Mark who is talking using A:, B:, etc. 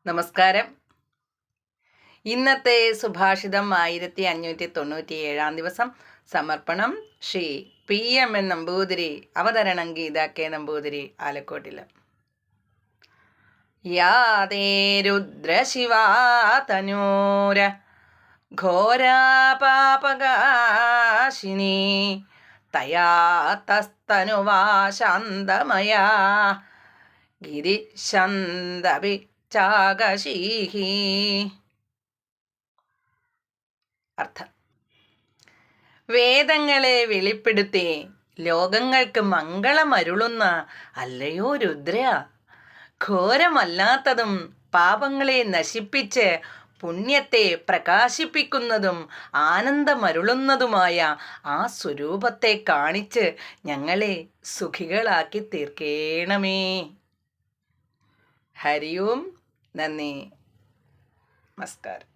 A: നമസ്കാരം. ഇന്നത്തെ സുഭാഷിതം 1597 ദിവസം. സമർപ്പണം ശ്രീ PM നമ്പൂതിരി. അവതരണം ഗീത K നമ്പൂതിരി, ആലക്കോട്ടിൽ. യാതേ രുദ്രശിവാ തനൂര ഘോരാപാപകാശിനി തയാ തസ്തനുവാ ശാന്തമയാ ഗിരിശന്തപി ചാകശീഹി. അർത്ഥം: വേദങ്ങളെ വെളിപ്പെടുത്തി ലോകങ്ങൾക്ക് മംഗളമരുളുന്ന അല്ലയോ രുദ്ര, ഘോരമല്ലാത്തതും പാപങ്ങളെ നശിപ്പിച്ച് പുണ്യത്തെ പ്രകാശിപ്പിക്കുന്നതും ആനന്ദമരുളുന്നതുമായ ആ സ്വരൂപത്തെ കാണിച്ച് ഞങ്ങളെ സുഖികളാക്കി തീർക്കേണമേ. ഹരി ഓം. നന്ദി. നമസ്കാരം.